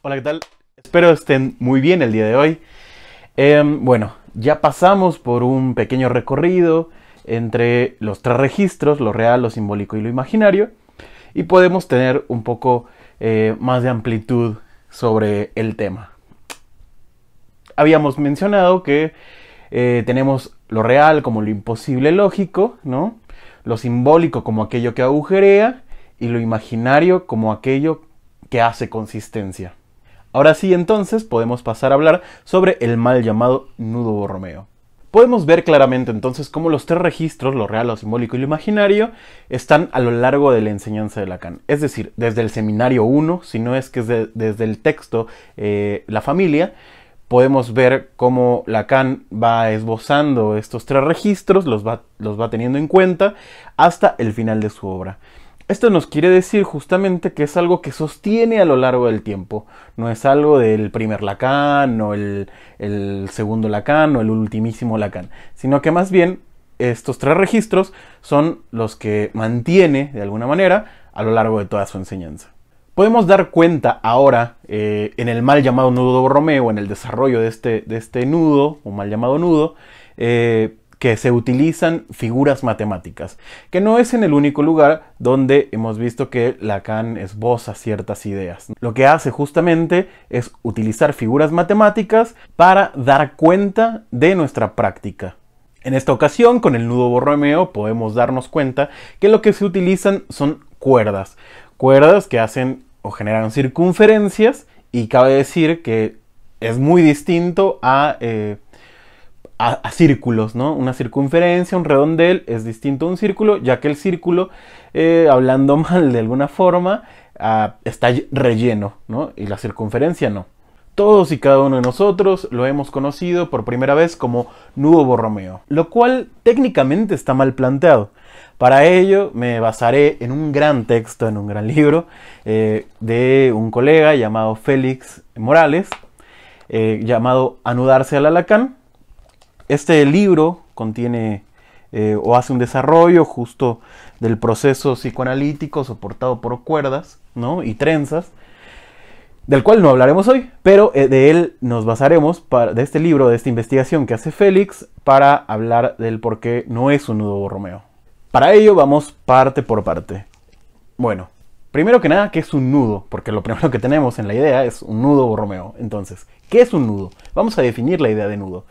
Hola, ¿qué tal? Espero estén muy bien el día de hoy. Bueno, ya pasamos por un pequeño recorrido entre los tres registros, lo real, lo simbólico y lo imaginario, y podemos tener un poco más de amplitud sobre el tema. Habíamos mencionado que tenemos lo real como lo imposible lógico, ¿no? Lo simbólico como aquello que agujerea y lo imaginario como aquello que hace consistencia. Ahora sí, entonces, podemos pasar a hablar sobre el mal llamado nudo Borromeo. Podemos ver claramente entonces cómo los tres registros, lo real, lo simbólico y lo imaginario, están a lo largo de la enseñanza de Lacan. Es decir, desde el seminario 1, si no es que es desde el texto La Familia, podemos ver cómo Lacan va esbozando estos tres registros, los va teniendo en cuenta hasta el final de su obra. Esto nos quiere decir justamente que es algo que sostiene a lo largo del tiempo. No es algo del primer Lacan, o el segundo Lacan, o el ultimísimo Lacan. Sino que más bien estos tres registros son los que mantiene, de alguna manera, a lo largo de toda su enseñanza. Podemos dar cuenta ahora, en el mal llamado nudo Borromeo, en el desarrollo de este nudo, o mal llamado nudo, que se utilizan figuras matemáticas, que no es en el único lugar donde hemos visto que Lacan esboza ciertas ideas. Lo que hace justamente es utilizar figuras matemáticas para dar cuenta de nuestra práctica. En esta ocasión, con el nudo Borromeo, podemos darnos cuenta que lo que se utilizan son cuerdas que hacen o generan circunferencias, y cabe decir que es muy distinto a círculos, ¿no? Una circunferencia, un redondel es distinto a un círculo, ya que el círculo, hablando mal de alguna forma, está relleno, ¿no? Y la circunferencia no. Todos y cada uno de nosotros lo hemos conocido por primera vez como nudo Borromeo, lo cual técnicamente está mal planteado. Para ello me basaré en un gran texto, en un gran libro de un colega llamado Félix Morales, llamado Anudarse a la Lacan. Este libro contiene o hace un desarrollo justo del proceso psicoanalítico soportado por cuerdas, ¿no? Y trenzas, del cual no hablaremos hoy, pero de él nos basaremos, de este libro, de esta investigación que hace Félix, para hablar del por qué no es un nudo Borromeo. Para ello vamos parte por parte. Bueno, primero que nada, ¿qué es un nudo? Porque lo primero que tenemos en la idea es un nudo Borromeo. Entonces, ¿qué es un nudo? Vamos a definir la idea de nudo.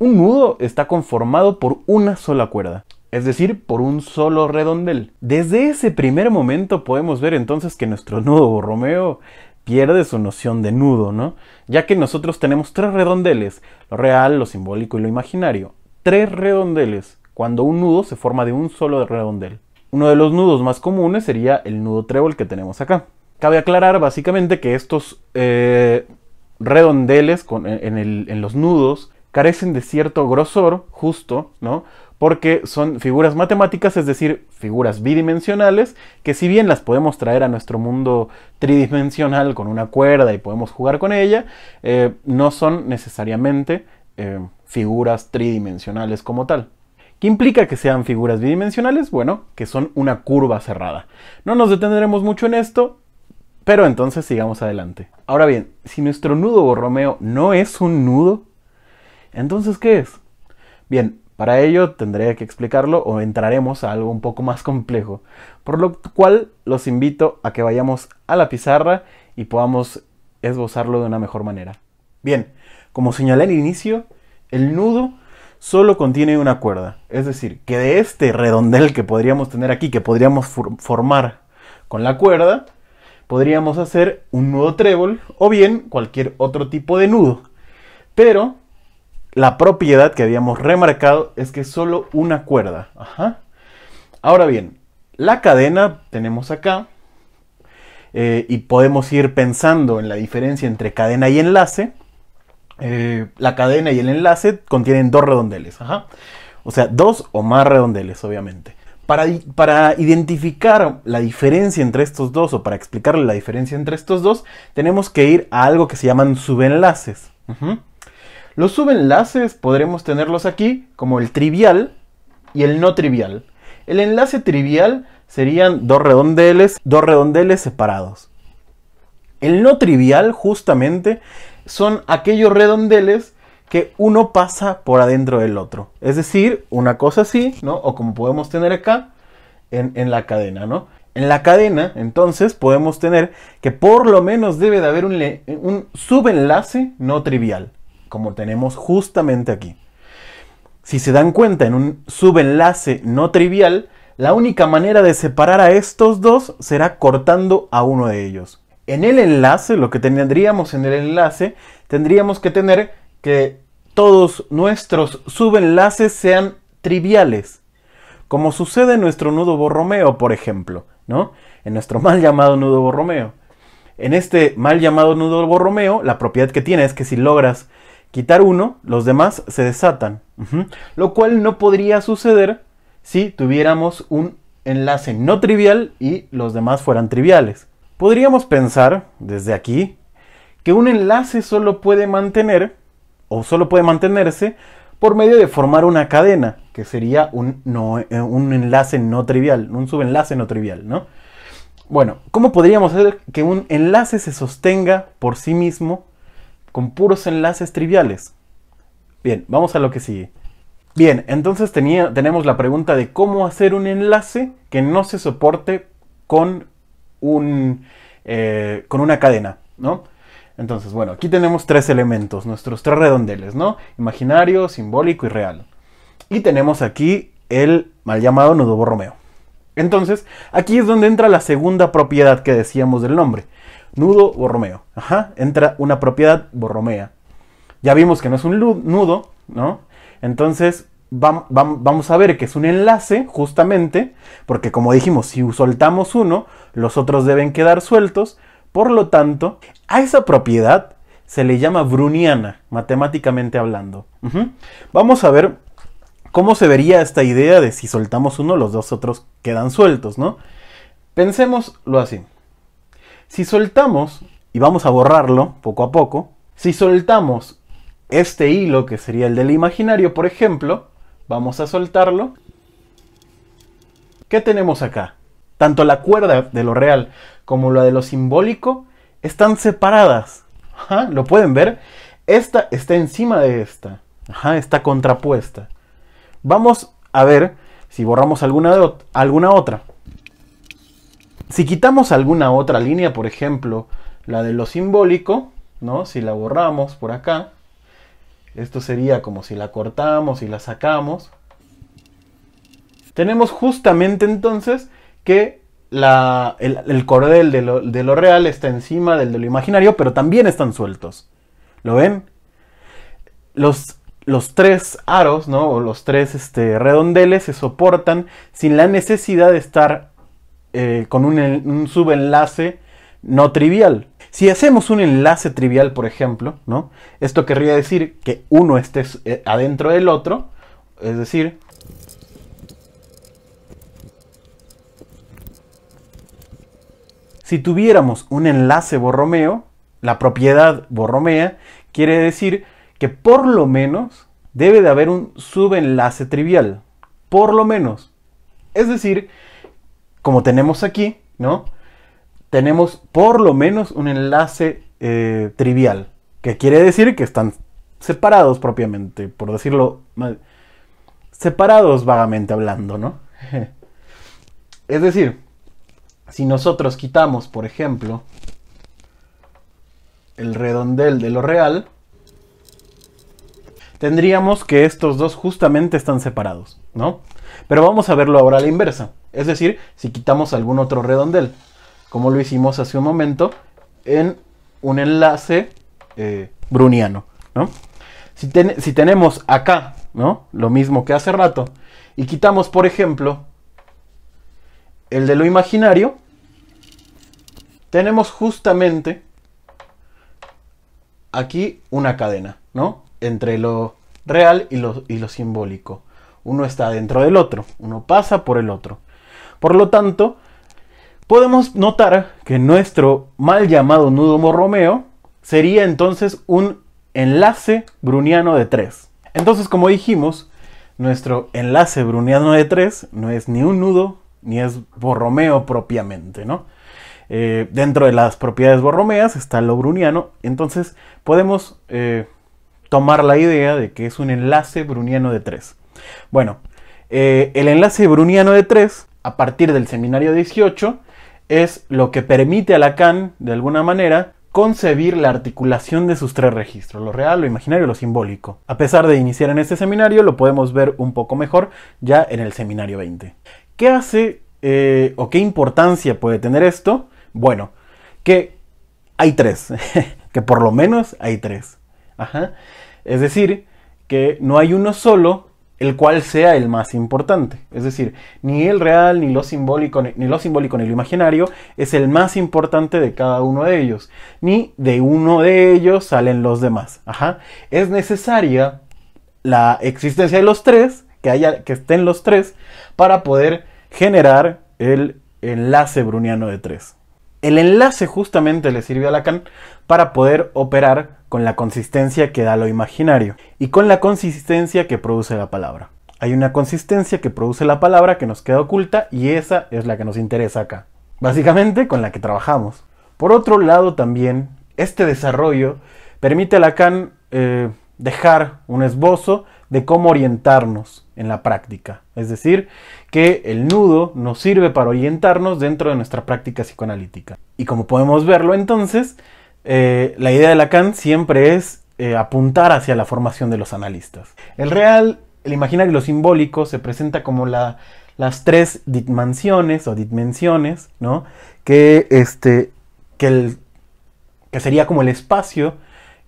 Un nudo está conformado por una sola cuerda, es decir, por un solo redondel. Desde ese primer momento podemos ver entonces que nuestro nudo Borromeo pierde su noción de nudo, ¿no? Ya que nosotros tenemos tres redondeles, lo real, lo simbólico y lo imaginario. Tres redondeles, cuando un nudo se forma de un solo redondel. Uno de los nudos más comunes sería el nudo trébol que tenemos acá. Cabe aclarar básicamente que estos redondeles en los nudos carecen de cierto grosor, justo, ¿no? Porque son figuras matemáticas, es decir, figuras bidimensionales, que si bien las podemos traer a nuestro mundo tridimensional con una cuerda y podemos jugar con ella, no son necesariamente figuras tridimensionales como tal. ¿Qué implica que sean figuras bidimensionales? Bueno, que son una curva cerrada. No nos detendremos mucho en esto, pero entonces sigamos adelante. Ahora bien, si nuestro nudo Borromeo no es un nudo, entonces, ¿qué es? Bien, para ello tendré que explicarlo o entraremos a algo un poco más complejo, por lo cual los invito a que vayamos a la pizarra y podamos esbozarlo de una mejor manera. Bien, como señalé al inicio, el nudo solo contiene una cuerda, es decir, que de este redondel que podríamos tener aquí, que podríamos formar con la cuerda, podríamos hacer un nudo trébol o bien cualquier otro tipo de nudo, pero la propiedad que habíamos remarcado es que es solo una cuerda. Ajá. Ahora bien, la cadena tenemos acá y podemos ir pensando en la diferencia entre cadena y enlace. La cadena y el enlace contienen dos redondeles. Ajá. O sea, dos o más redondeles, obviamente. Para identificar la diferencia entre estos dos, o para explicarle la diferencia entre estos dos, tenemos que ir a algo que se llaman subenlaces. Ajá. Los subenlaces podremos tenerlos aquí como el trivial y el no trivial. El enlace trivial serían dos redondeles separados. El no trivial, justamente, son aquellos redondeles que uno pasa por adentro del otro. Es decir, una cosa así, ¿no? O como podemos tener acá en la cadena, ¿no? En la cadena, entonces, podemos tener que por lo menos debe de haber un subenlace no trivial, como tenemos justamente aquí. Si se dan cuenta, en un subenlace no trivial, la única manera de separar a estos dos será cortando a uno de ellos. En el enlace, lo que tendríamos en el enlace, tendríamos que tener que todos nuestros subenlaces sean triviales, como sucede en nuestro nudo Borromeo, por ejemplo, ¿no? En nuestro mal llamado nudo Borromeo. En este mal llamado nudo Borromeo, la propiedad que tiene es que si logras quitar uno, los demás se desatan. Lo cual no podría suceder si tuviéramos un enlace no trivial y los demás fueran triviales. Podríamos pensar, desde aquí, que un enlace solo puede mantener, o solo puede mantenerse, por medio de formar una cadena, que sería un enlace no trivial, un subenlace no trivial, ¿no? Bueno, ¿cómo podríamos hacer que un enlace se sostenga por sí mismo con puros enlaces triviales? Bien, vamos a lo que sigue. Bien, entonces tenemos la pregunta de cómo hacer un enlace que no se soporte con una cadena, ¿no? Entonces, bueno, aquí tenemos tres elementos, nuestros tres redondeles, ¿no? Imaginario, simbólico y real. Y tenemos aquí el mal llamado nudo Borromeo. Entonces, aquí es donde entra la segunda propiedad que decíamos del nombre. Nudo Borromeo. Entra una propiedad borromea. Ya vimos que no es un nudo, ¿no? Entonces, vamos a ver que es un enlace, justamente, porque como dijimos, si soltamos uno, los otros deben quedar sueltos. Por lo tanto, a esa propiedad se le llama browniana, matemáticamente hablando. Vamos a ver cómo se vería esta idea de si soltamos uno, los dos otros quedan sueltos, ¿no? Pensémoslo así. Si soltamos, y vamos a borrarlo poco a poco, si soltamos este hilo, que sería el del imaginario, por ejemplo, vamos a soltarlo. ¿Qué tenemos acá? Tanto la cuerda de lo real como la de lo simbólico están separadas. ¿Lo pueden ver? Esta está encima de esta. Está contrapuesta. Vamos a ver si borramos alguna otra. Si quitamos alguna otra línea, por ejemplo, la de lo simbólico, ¿no? Si la borramos por acá, esto sería como si la cortamos y la sacamos. Tenemos justamente entonces que el cordel de lo real está encima del de lo imaginario, pero también están sueltos. ¿Lo ven? Los tres aros, ¿no? O los tres redondeles se soportan sin la necesidad de estar con un subenlace no trivial. Si hacemos un enlace trivial, por ejemplo, ¿no? Esto querría decir que uno esté adentro del otro, es decir, si tuviéramos un enlace Borromeo, la propiedad borromea quiere decir que por lo menos debe de haber un subenlace trivial. Por lo menos. Es decir, como tenemos aquí, ¿no? Tenemos por lo menos un enlace trivial. Que quiere decir que están separados propiamente, por decirlo mal. Separados vagamente hablando, ¿no? Es decir, si nosotros quitamos, por ejemplo, el redondel de lo real, tendríamos que estos dos justamente están separados, ¿no? Pero vamos a verlo ahora a la inversa. Es decir, si quitamos algún otro redondel, como lo hicimos hace un momento en un enlace browniano, ¿no? Si tenemos acá, ¿no? Lo mismo que hace rato, y quitamos, por ejemplo, el de lo imaginario, tenemos justamente aquí una cadena, ¿no? Entre lo real y lo simbólico. Uno está dentro del otro, uno pasa por el otro. Por lo tanto, podemos notar que nuestro mal llamado nudo Borromeo sería entonces un enlace browniano de 3. Entonces, como dijimos, nuestro enlace browniano de 3 no es ni un nudo ni es Borromeo propiamente, ¿no? Dentro de las propiedades borromeas está lo browniano, entonces podemos tomar la idea de que es un enlace browniano de 3. Bueno, el enlace browniano de 3, a partir del seminario 18, es lo que permite a Lacan, de alguna manera, concebir la articulación de sus 3 registros, lo real, lo imaginario y lo simbólico. A pesar de iniciar en este seminario, lo podemos ver un poco mejor ya en el seminario 20. ¿Qué hace o qué importancia puede tener esto? Bueno, que hay 3, que por lo menos hay 3. Ajá. Es decir, que no hay uno solo el cual sea el más importante. Es decir, ni el real, ni lo simbólico, ni lo imaginario es el más importante de cada uno de ellos. Ni de uno de ellos salen los demás. Ajá. Es necesaria la existencia de los 3, que estén los 3, para poder generar el enlace browniano de 3. El enlace justamente le sirvió a Lacan para poder operar con la consistencia que da lo imaginario y con la consistencia que produce la palabra. Hay una consistencia que produce la palabra que nos queda oculta y esa es la que nos interesa acá. Básicamente con la que trabajamos. Por otro lado también, este desarrollo permite a Lacan dejar un esbozo de cómo orientarnos en la práctica. Es decir, que el nudo nos sirve para orientarnos dentro de nuestra práctica psicoanalítica. Y como podemos verlo entonces, la idea de Lacan siempre es apuntar hacia la formación de los analistas. El real, el imaginario y lo simbólico se presenta como las 3 dimensiones o dimensiones, ¿no? que sería como el espacio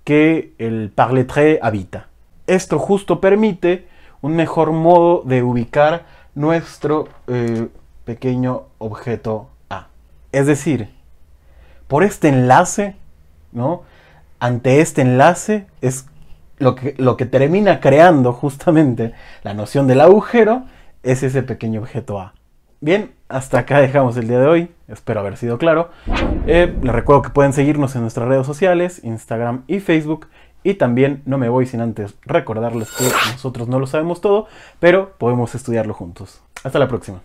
que el par lettré habita. Esto justo permite un mejor modo de ubicar nuestro pequeño objeto A. Es decir, por este enlace, ¿no? Ante este enlace es lo que termina creando justamente la noción del agujero, es ese pequeño objeto A. Bien, hasta acá dejamos el día de hoy, espero haber sido claro. Les recuerdo que pueden seguirnos en nuestras redes sociales, Instagram y Facebook. Y también no me voy sin antes recordarles que nosotros no lo sabemos todo, pero podemos estudiarlo juntos. Hasta la próxima.